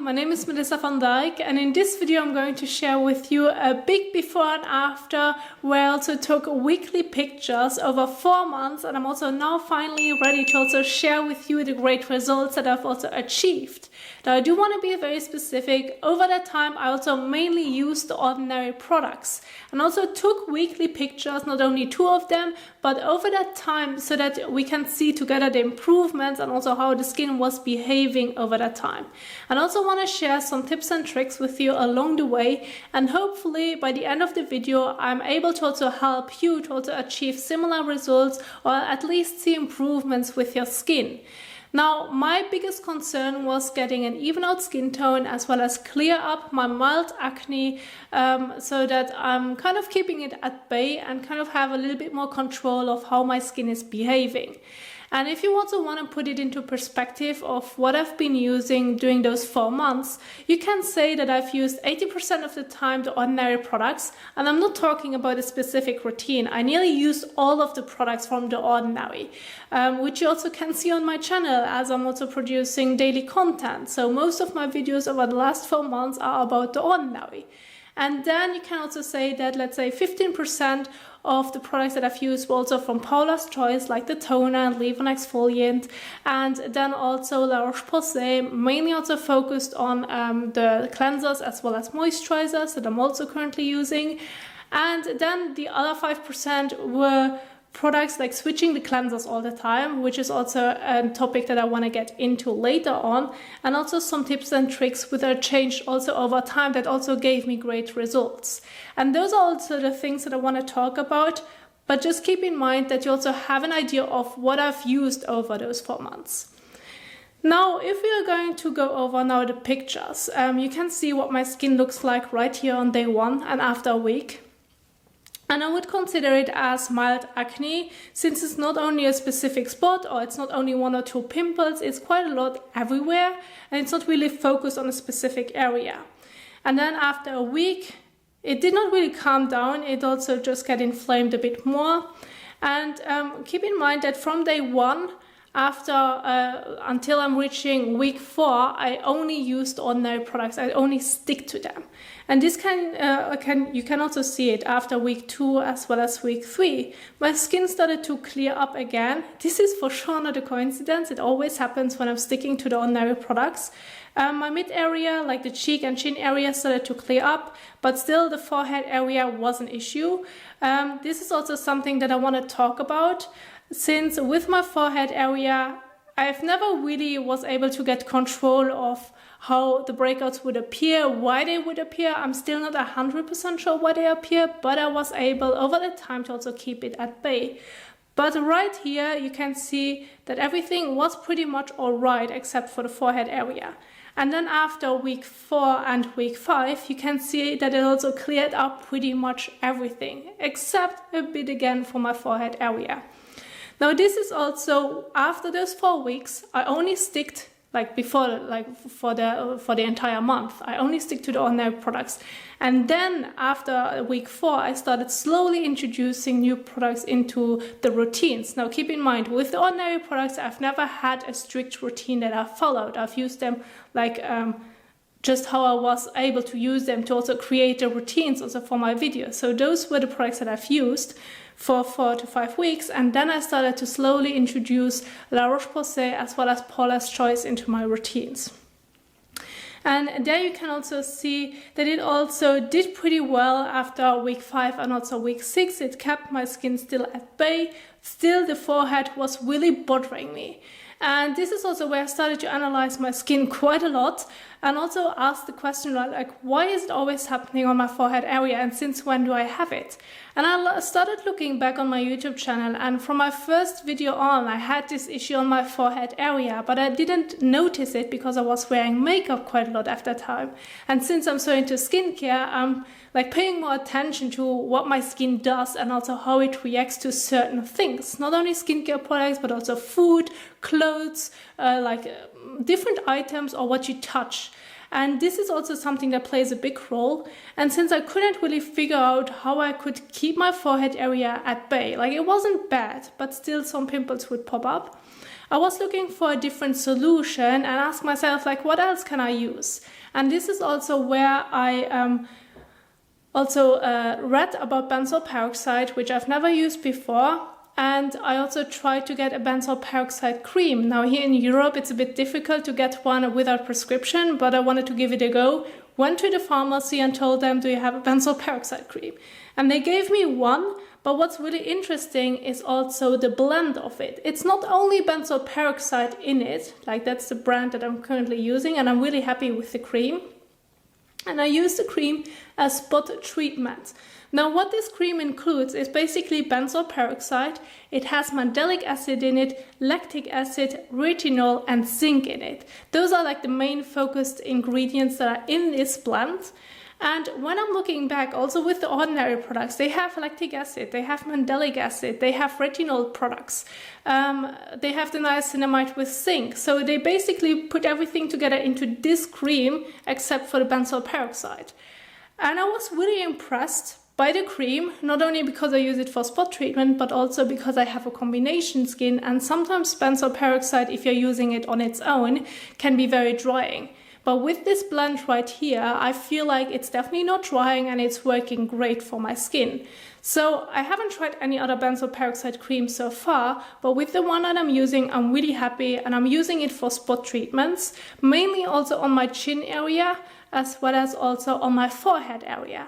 my name is Melissa van Dijk, and in this video I'm going to share with you a big before and after where I also took weekly pictures over 4 months, and I'm also now finally ready to also share with you the great results that I've also achieved. Now I do want to be very specific. Over that time I also mainly used the ordinary products and also took weekly pictures, not only 2 of them, but over that time so that we can see together the improvements and also how the skin was behaving over that time. And I also want to share some tips and tricks with you along the way, and hopefully by the end of the video I'm able to also help you to also achieve similar results or at least see improvements with your skin. Now, my biggest concern was getting an even out skin tone as well as clear up my mild acne, so that I'm kind of keeping it at bay and kind of have a little bit more control of how my skin is behaving. And if you also want to put it into perspective of what I've been using during those 4 months, you can say that I've used 80% of the time the ordinary products, and I'm not talking about a specific routine. I nearly used all of the products from the ordinary, which you also can see on my channel as I'm also producing daily content. So most of my videos over the last 4 months are about the ordinary. And then you can also say that, let's say 15% of the products that I've used were also from Paula's Choice, like the toner and leave-on exfoliant, and then also La Roche-Posay, mainly also focused on the cleansers as well as moisturizers that I'm also currently using. And then the other 5% were products like switching the cleansers all the time, which is also a topic that I want to get into later on, and also some tips and tricks which I changed also over time that also gave me great results. And those are also the things that I want to talk about, but just keep in mind that you also have an idea of what I've used over those 4 months. Now, if we are going to go over now the pictures, you can see what my skin looks like right here on day 1 and after a week. And I would consider it as mild acne, since it's not only a specific spot or it's not only 1 or 2 pimples, it's quite a lot everywhere and it's not really focused on a specific area. And then after a week, it did not really calm down, it also just got inflamed a bit more. And keep in mind that from day 1 until I'm reaching week 4, I only used ordinary products. I only stick to them. And this you can also see it after week 2 as well as week 3. My skin started to clear up again. This is for sure not a coincidence. It always happens when I'm sticking to the ordinary products. My mid area, like the cheek and chin area, started to clear up, but still the forehead area was an issue. This is also something that I want to talk about, since with my forehead area, I've never really was able to get control of how the breakouts would appear, why they would appear. I'm still not 100% sure why they appear, but I was able over the time to also keep it at bay. But right here, you can see that everything was pretty much alright except for the forehead area. And then after week 4 and week 5, you can see that it also cleared up pretty much everything, except a bit again for my forehead area. Now this is also after those 4 weeks, I only sticked for the entire month. I only stick to the ordinary products. And then after week 4, I started slowly introducing new products into the routines. Now keep in mind, with the ordinary products, I've never had a strict routine that I've followed. I've used them like just how I was able to use them to also create the routines also for my videos. So those were the products that I've used for 4 to 5 weeks, and then I started to slowly introduce La Roche-Posay as well as Paula's Choice into my routines. And there you can also see that it also did pretty well after week 5 and also week 6. It kept my skin still at bay. Still the forehead was really bothering me. And this is also where I started to analyze my skin quite a lot and also ask the question, like, why is it always happening on my forehead area and since when do I have it? And I started looking back on my YouTube channel, and from my first video on, I had this issue on my forehead area, but I didn't notice it because I was wearing makeup quite a lot at that time. And since I'm so into skincare, I'm like paying more attention to what my skin does and also how it reacts to certain things. Not only skincare products, but also food, clothes, different items or what you touch. And this is also something that plays a big role. And since I couldn't really figure out how I could keep my forehead area at bay, like it wasn't bad, but still some pimples would pop up, I was looking for a different solution and asked myself, like, what else can I use? And this is also where I also read about benzoyl peroxide, which I've never used before. And I also tried to get a benzoyl peroxide cream. Now here in Europe, it's a bit difficult to get one without prescription, but I wanted to give it a go. Went to the pharmacy and told them, do you have a benzoyl peroxide cream? And they gave me one, but what's really interesting is also the blend of it. It's not only benzoyl peroxide in it, like that's the brand that I'm currently using, and I'm really happy with the cream. And I use the cream as spot treatment. Now what this cream includes is basically benzoyl peroxide. It has mandelic acid in it, lactic acid, retinol and zinc in it. Those are like the main focused ingredients that are in this blend. And when I'm looking back also with the ordinary products, they have lactic acid, they have mandelic acid, they have retinol products, they have the niacinamide with zinc. So they basically put everything together into this cream except for the benzoyl peroxide. And I was really impressed by the cream, not only because I use it for spot treatment, but also because I have a combination skin, and sometimes benzoyl peroxide, if you're using it on its own, can be very drying. But with this blend right here, I feel like it's definitely not drying and it's working great for my skin. So I haven't tried any other benzoyl peroxide cream so far, but with the one that I'm using, I'm really happy, and I'm using it for spot treatments, mainly also on my chin area, as well as also on my forehead area.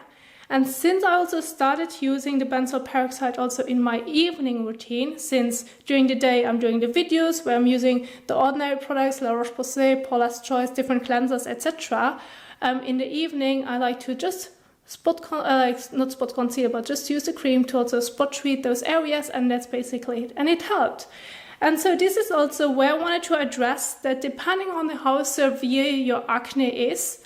And since I also started using the benzoyl peroxide also in my evening routine, since during the day I'm doing the videos where I'm using the ordinary products, La Roche-Posay, Paula's Choice, different cleansers, etc. In the evening I like to just not spot conceal, but just use the cream to also spot treat those areas, and that's basically it. And it helped. And so this is also where I wanted to address that depending on how severe your acne is,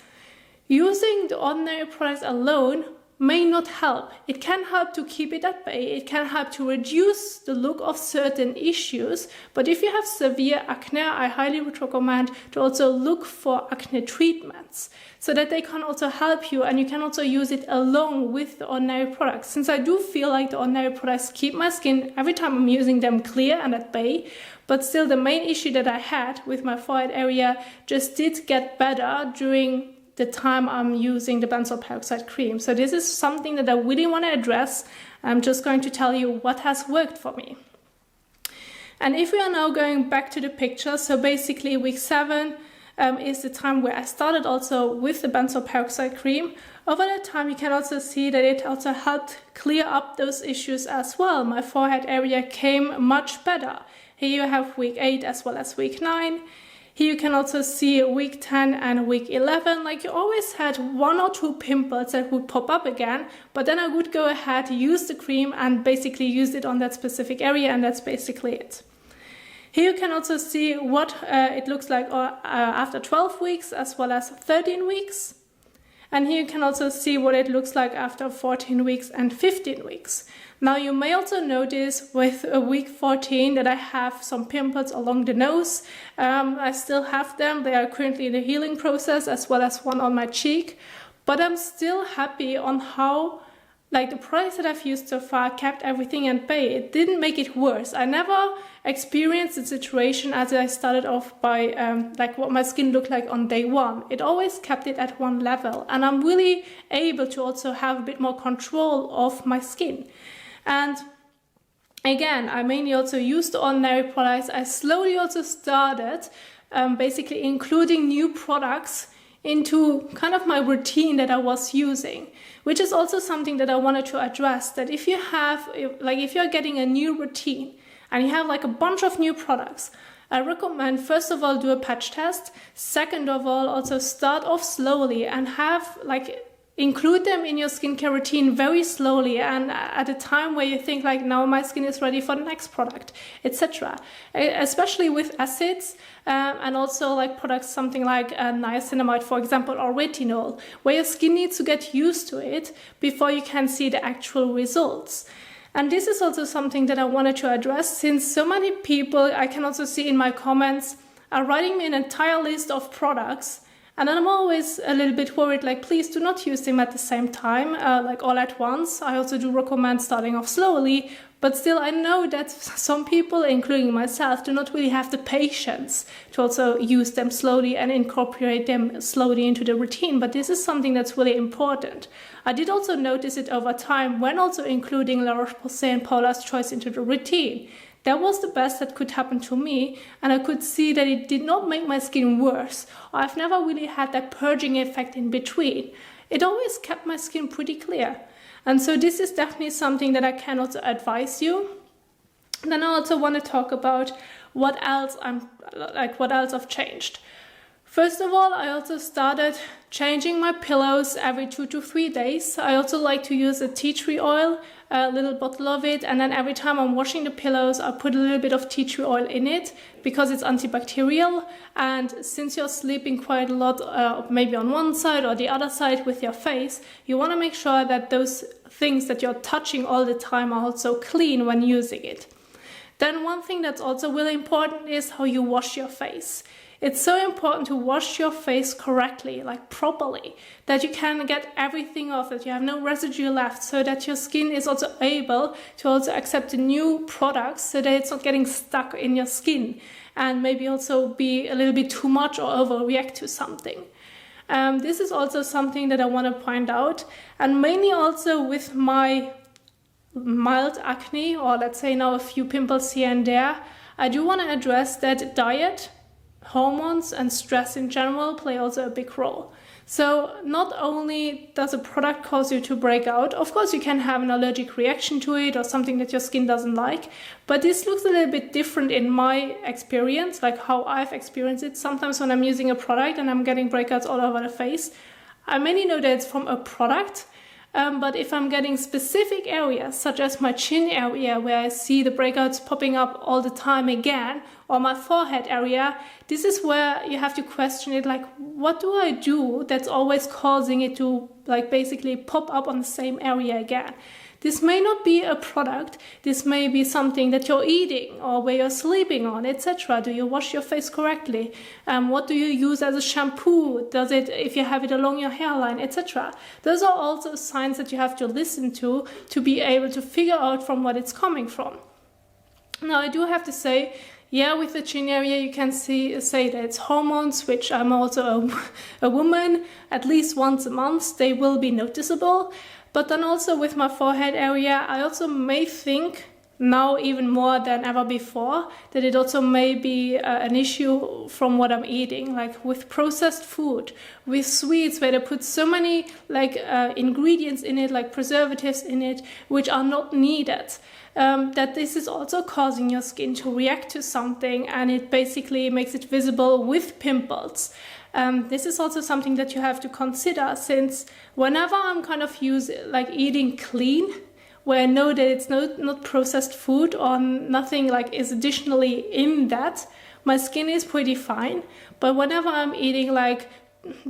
using the ordinary products alone may not help. It can help to keep it at bay, it can help to reduce the look of certain issues, but if you have severe acne, I highly would recommend to also look for acne treatments, so that they can also help you, and you can also use it along with the ordinary products. Since I do feel like the ordinary products keep my skin, every time I'm using them, clear and at bay, but still the main issue that I had with my forehead area just did get better during the time I'm using the benzoyl peroxide cream. So this is something that I really want to address. I'm just going to tell you what has worked for me. And if we are now going back to the picture, so basically week 7 is the time where I started also with the benzoyl peroxide cream. Over that time you can also see that it also helped clear up those issues as well. My forehead area came much better. Here you have week 8 as well as week 9. Here you can also see week 10 and week 11, like you always had 1 or 2 pimples that would pop up again, but then I would go ahead, use the cream and basically use it on that specific area, and that's basically it. Here you can also see what it looks like after 12 weeks as well as 13 weeks. And here you can also see what it looks like after 14 weeks and 15 weeks. Now you may also notice with week 14 that I have some pimples along the nose. I still have them. They are currently in the healing process, as well as one on my cheek. But I'm still happy on how the products that I've used so far kept everything at bay. It didn't make it worse. I never experienced the situation as I started off by what my skin looked like on day 1. It always kept it at one level, and I'm really able to also have a bit more control of my skin. And again, I mainly also used the ordinary products. I slowly also started basically including new products into kind of my routine that I was using, which is also something that I wanted to address, that if you have, if you're getting a new routine and you have a bunch of new products, I recommend first of all do a patch test. Second of all, also start off slowly and have include them in your skincare routine very slowly, and at a time where you think now my skin is ready for the next product, etc. Especially with acids and also products something like niacinamide, for example, or retinol, where your skin needs to get used to it before you can see the actual results. And this is also something that I wanted to address, since so many people, I can also see in my comments, are writing me an entire list of products. And I'm always a little bit worried, please do not use them at the same time, all at once. I also do recommend starting off slowly, But still, I know that some people, including myself, do not really have the patience to also use them slowly and incorporate them slowly into the routine. But this is something that's really important. I did also notice it over time when also including La Roche-Posay and Paula's Choice into the routine. That was the best that could happen to me, and I could see that it did not make my skin worse. I've never really had that purging effect in between. It always kept my skin pretty clear. And so this is definitely something that I can also advise you. Then I also want to talk about what else I've changed. First of all, I also started changing my pillows every 2 to 3 days. I also like to use a tea tree oil, a little bottle of it, and then every time I'm washing the pillows, I put a little bit of tea tree oil in it because it's antibacterial. And since you're sleeping quite a lot, maybe on one side or the other side with your face, you want to make sure that those things that you're touching all the time are also clean when using it. Then one thing that's also really important is how you wash your face. It's so important to wash your face correctly, like properly, that you can get everything off, that you have no residue left, so that your skin is also able to also accept the new products so that it's not getting stuck in your skin and maybe also be a little bit too much or overreact to something. This is also something that I want to point out, and mainly also with my mild acne, or let's say now a few pimples here and there, I do want to address that diet, hormones and stress in general play also a big role. So not only does a product cause you to break out, of course you can have an allergic reaction to it or something that your skin doesn't like, but this looks a little bit different in my experience, like how I've experienced it. Sometimes when I'm using a product and I'm getting breakouts all over the face, I mainly know that it's from a product. But if I'm getting specific areas, such as my chin area, where I see the breakouts popping up all the time again, or my forehead area, this is where you have to question it, like, what do I do that's always causing it to, like, basically pop up on the same area again? This may not be a product, this may be something that you're eating or where you're sleeping on, etc. Do you wash your face correctly? What do you use as a shampoo? Does it, if you have it along your hairline, etc. Those are also signs that you have to listen to be able to figure out from what it's coming from. Now, I do have to say, yeah, with the chin area, you can say that it's hormones, which I'm also a woman. At least once a month, they will be noticeable. But then also with my forehead area, I also may think now even more than ever before that it also may be an issue from what I'm eating, like with processed food, with sweets where they put so many ingredients in it, like preservatives in it, which are not needed. That this is also causing your skin to react to something, and it basically makes it visible with pimples. This is also something that you have to consider, since whenever I'm kind of eating clean, where I know that it's not processed food or nothing like is additionally in that, my skin is pretty fine. But whenever I'm eating like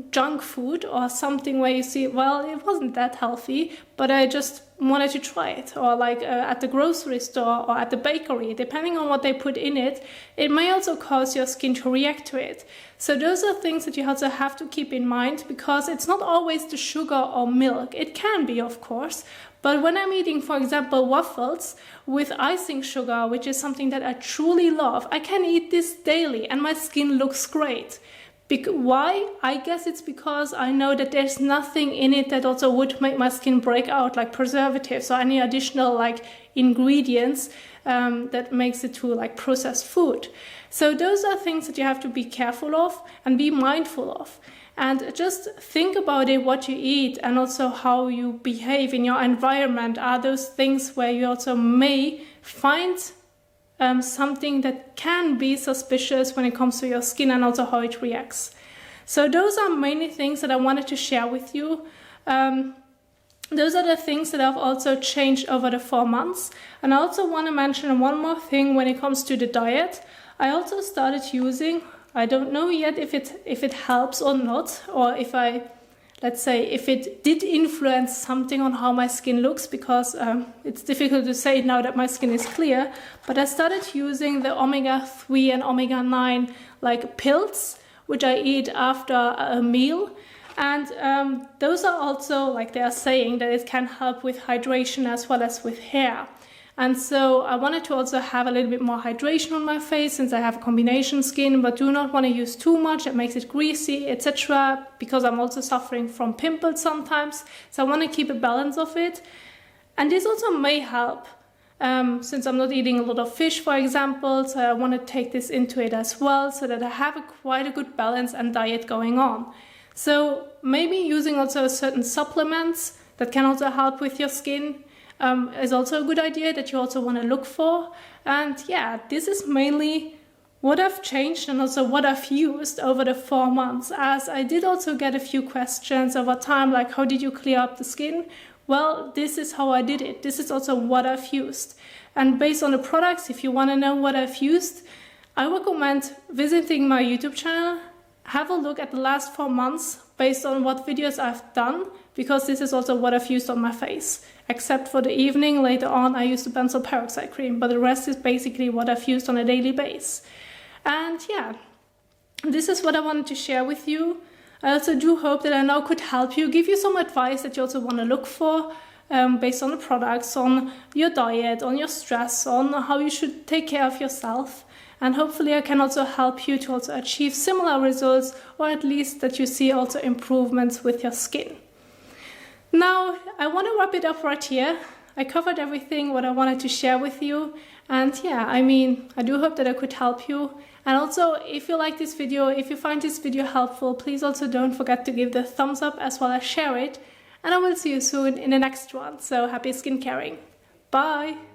junk food or something where you see, well, it wasn't that healthy, but I just wanted to try it, or like at the grocery store or at the bakery, depending on what they put in it, it may also cause your skin to react to it. So those are things that you also have to keep in mind, because it's not always the sugar or milk. It can be, of course, but when I'm eating, for example, waffles with icing sugar, which is something that I truly love, I can eat this daily and my skin looks great. Why? I guess it's because I know that there's nothing in it that also would make my skin break out, like preservatives or any additional like ingredients that makes it to like processed food. So those are things that you have to be careful of and be mindful of. And just think about it, what you eat and also how you behave in your environment are those things where you also may find something that can be suspicious when it comes to your skin and also how it reacts. So those are mainly things that I wanted to share with you. Those are the things that I've also changed over the 4 months. And I also want to mention one more thing when it comes to the diet. I also started using, I don't know yet if it helps or not, or if if it did influence something on how my skin looks, because it's difficult to say now that my skin is clear, but I started using the omega-3 and omega-9 like pills, which I eat after a meal. And those are also, like they are saying, that it can help with hydration as well as with hair. And so I wanted to also have a little bit more hydration on my face since I have a combination skin, but do not want to use too much. It makes it greasy, etc. because I'm also suffering from pimples sometimes. So I want to keep a balance of it. And this also may help since I'm not eating a lot of fish, for example. So I want to take this into it as well so that I have quite a good balance and diet going on. So maybe using also certain supplements that can also help with your skin is also a good idea that you also want to look for. And yeah, this is mainly what I've changed and also what I've used over the 4 months, as I did also get a few questions over time, like how did you clear up the skin? Well, this is how I did it. This is also what I've used. And based on the products, if you want to know what I've used, I recommend visiting my YouTube channel. Have a look at the last 4 months based on what videos I've done, because this is also what I've used on my face. Except for the evening, later on I use the benzoyl peroxide cream, but the rest is basically what I've used on a daily basis. And yeah, this is what I wanted to share with you. I also do hope that I now could help you, give you some advice that you also want to look for based on the products, on your diet, on your stress, on how you should take care of yourself. And hopefully I can also help you to also achieve similar results, or at least that you see also improvements with your skin. Now, I want to wrap it up right here. I covered everything what I wanted to share with you. And yeah, I mean, I do hope that I could help you. And also, if you like this video, if you find this video helpful, please also don't forget to give the thumbs up as well as share it. And I will see you soon in the next one. So happy skin caring. Bye!